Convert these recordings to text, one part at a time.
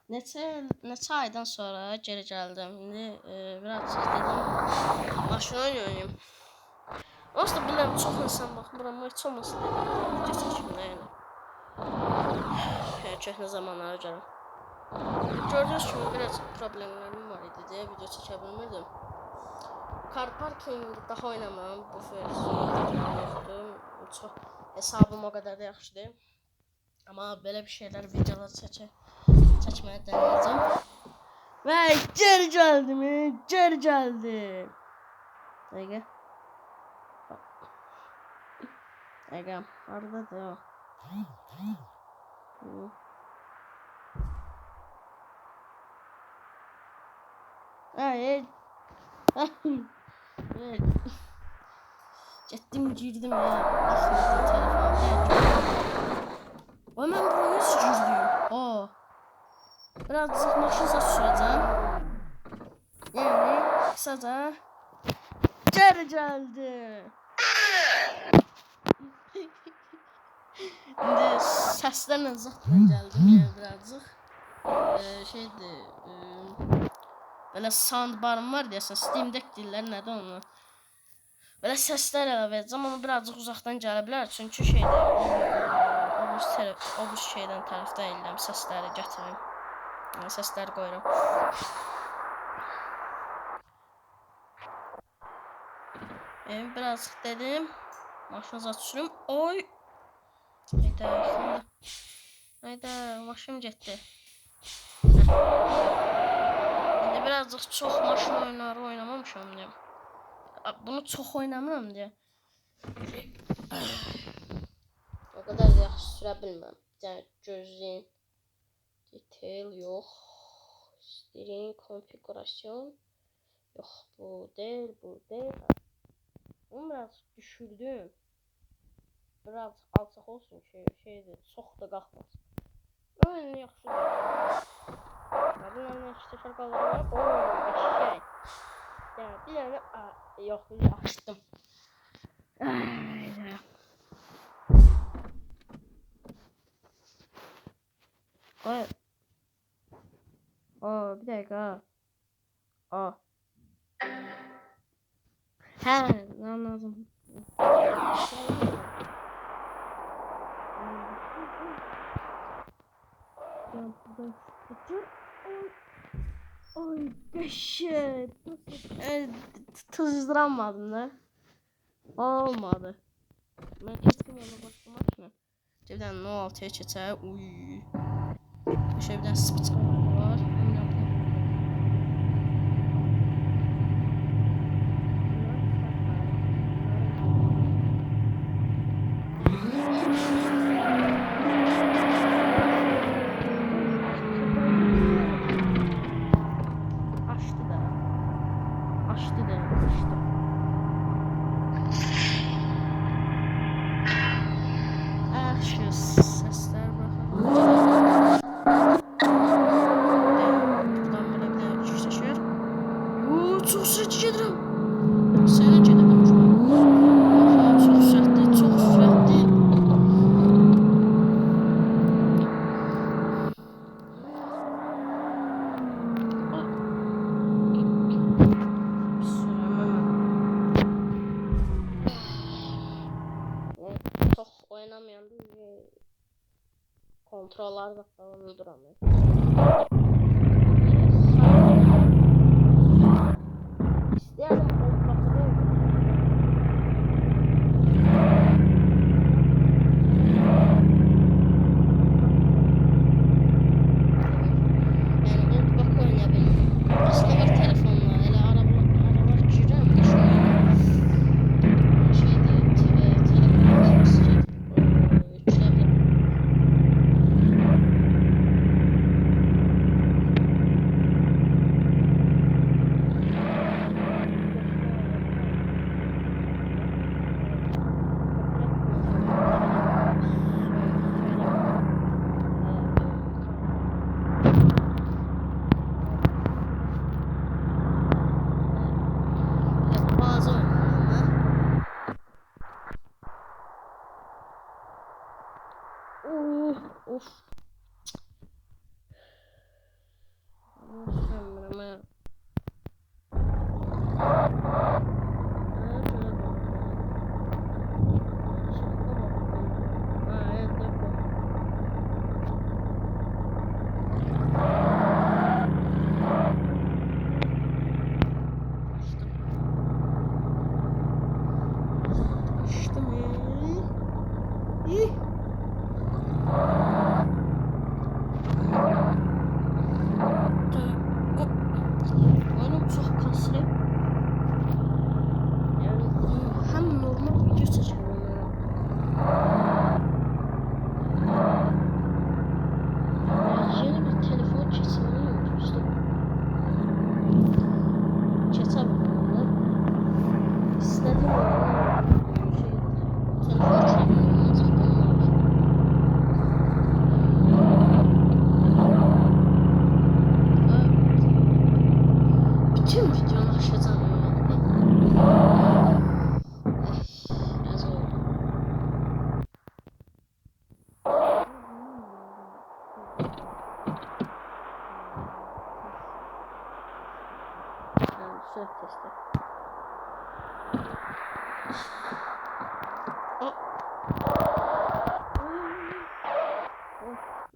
Neçə aydan sonra geri gəldim. İndi biraz dedim maşına oynayım. Aslında bilirəm çox insan baxmır amma heç olmasa dedim video çəkim də yəni. Köhnə zamanlara görə. Gördüyünüz kimi biraz problemlərim var idi deyə video çəkə bilmirdim. Car parking daha oynamam bu versiyonda. Çox hesabım o qədər də yaxşı deyil. Amma belə bir şeylər videolar çəkməyə denəyəcəm. Və geri gəldim. Dəqiqə. Haradadır o? Getdim girdim ya. Baxmadım telefona. Vay mən buraya nasıl girdim? Birazcık maşın sürəcəm. Yəni kısaca geri geldi. İndi səslərlə zətlə gəldim yəni birazcık. Şeydir. Böyle soundbarım var deyəsən, Steam Deck deyirlər, nədir onu? Böyle səslər əlavə edəcəm, amma birazcık uzaqdan gələ bilər, çünki şeydir, o bu şeydən tərəfdən eləyəm, səsləri gətirim. Yəni, səsləri qoyuram. Birazcık dedim, maşını açıyorum, oy! Hayda, maşım getdi. Birazcık çox maşın oyunları oynamamışam diye. Bunu çox oynamıram diye. O kadar da yaxşı sürə bilməm. Yəni gözləyin. Detail yox. Steering konfigurasyon. Yox, bu deyil. Bunu biraz düşürdüm. Biraz alçaq olsun ki, şeydir, çox da qalxmasın. Oyun yaxşı deyil. Bunlarla işte şarkılar var. Eşek. Yani bir tane yok açtım. Evet. Bir dakika. Anladım. Ay dehşet. Tuzlanmadım da. Olmadı. Ben kestim ona başlamak mı? Cebden 06'ya keçer. Uy. Şöyle bir tane speed var. Sesler bakalım. Buradan böyle bir de çıkış taşıyor. Çok süratli gedirəm. Sənə gedirəm şu an. Çok süratli. Çok oynamayan bir kontrollarda falan duramıyor. İsteyelim bakalım. Yani bak oynayabilirim. Aslında var telefonla, hele aralar girəm də şeydir, telefonla yüklədim.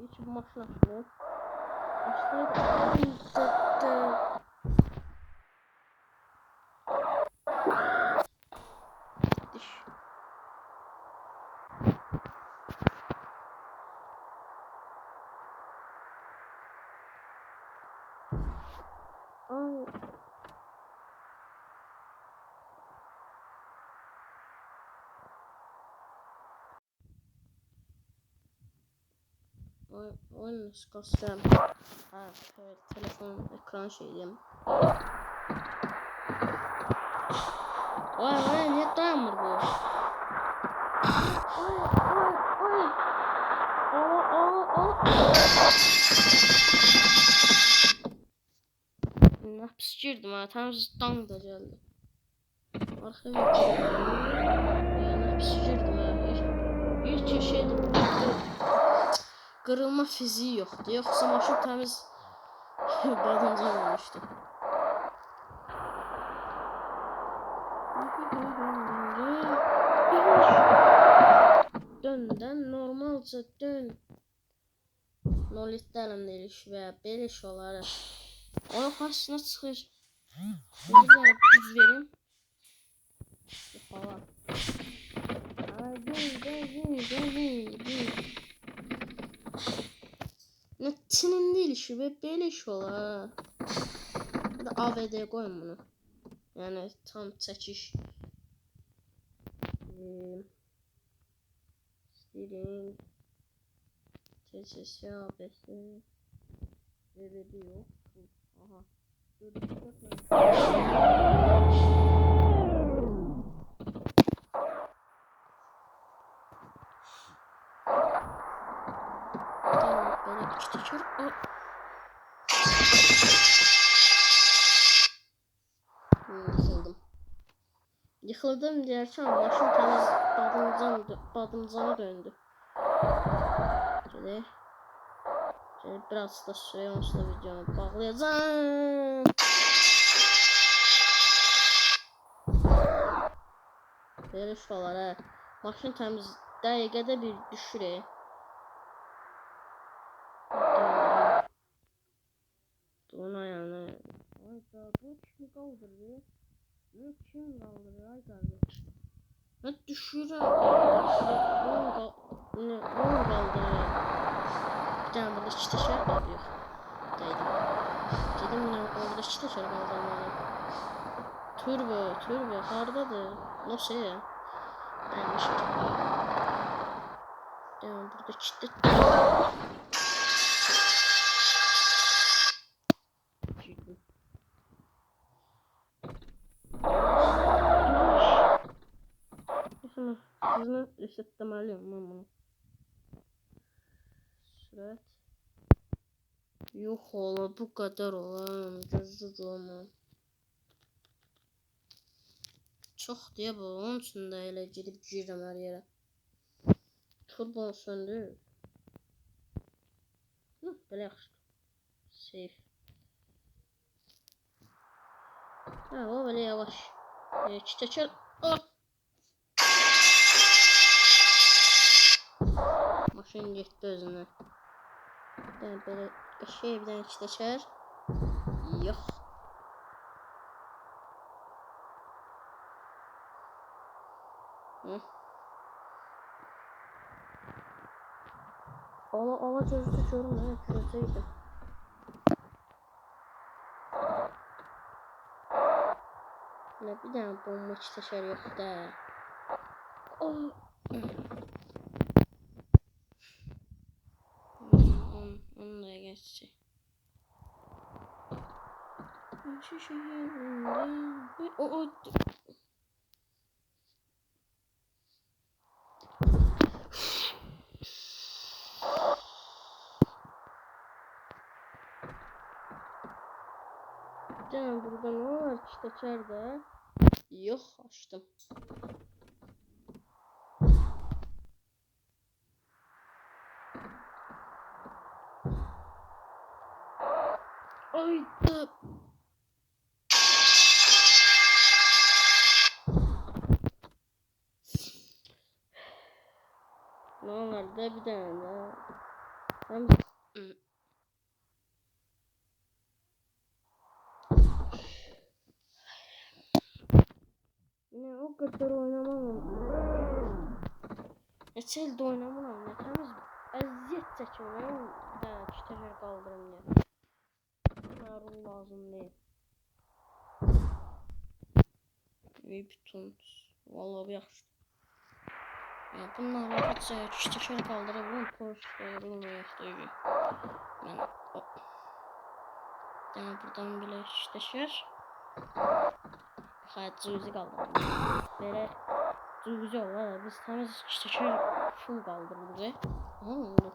Hiç bu maçlar açılır. Oyun çıkarsam. Ha, evet, telefon ekran şeyim. Vay niye dayanmır bu? Ne pişirdim ha, tam zıttan da geldi. Arkaya ne pişirdim ha. Hiç şeydi. Kırılma fiziği yoktu. Yoksa maşın temiz badımca olmuştu. Dön normalca dön. Nolitlerim deyiş ve beliş olaraq. Onun karşısına çıxır. Üzr verim. Falan. Ne Çin'in deyilişi ve beliş olar. Bir de AVD koyun bunu. Yani tam çekiş. Steering. TCS ABS. VVD yok. Aha. Böyle iki teker. Yıkıldım. Yıkıldım derken başım temiz badımcana döndü. Şöyle biraz da süre onsuz da videomu bağlayacağım. Böyle şuralar ha. Maşın temiz dəqiqədə bir düşür. Buna yani. Ay da bu kim kaldırdı? Ne kim kaldırdı ay kardeş? Ne düşür ha? Ne kaldırdı? Bir tane burada çiteşer var yok. Dedim ne orada çiteşer kaldırmalı. Turbo hardadır? Nasıl ya? Benmiş. Devam burada çite. Hızını resetlemeliyim ben bunu. Sürat. Yok ola bu kadar olam. Hızlı olmam. Çok diye bu. Onun için de öyle gidip girdim her yere. Turbo söndü. Böyle yaxşı. Safe. Ha o böyle yavaş. Çiteçer. Oh. Maşın getdi özündən. Böyle şey bir tane çiteçer. Yok. Hı. Ala gözü tutuyorum ne gözeydi. Ne bir tane bomba çiteçer yok da. Oh. Onu da geçecek. Şu şehirinde o canım burada ne var işte içeride? Yok açtım. Ay da. Ne var da bir tane. Sen yine o kadar oynamam. Neçə ildə oynamıram ya. Təmiz əziyyət çəkirəm. Bir dənə kitəşər qaldırım ya. Mərul lazım deyil. Bütün. Vallahi bir yaxşı. Ya bundan rahatca kitəşər qaldırabilirim. Porsche bulmayaqdır. Ben yani buradan bile kitəşər. Hayat cüzi qaldırdım. Belə cüzi olar. Biz təmiz kitəşər full qaldırırıq. Aha oldu.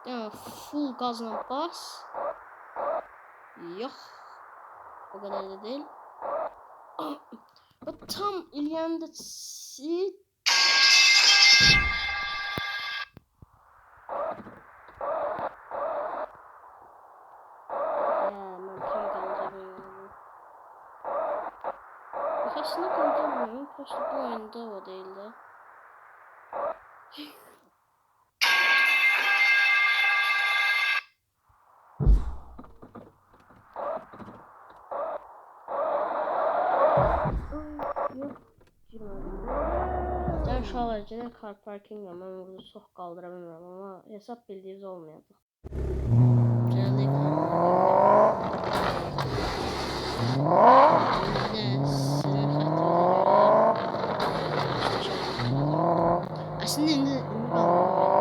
Yani full gazla bas. Yok. O kadar da değil. O tam ileride ben tam kaldırıyorum. Aslında kaldırmıyorum. Prosto bu oyunda o değil de. Ben şu an acele car parking ama ben burada çok kaldıramıyorum ama hesap bildiğiniz olmuyordu. Geldik. Aslında indi kaldım.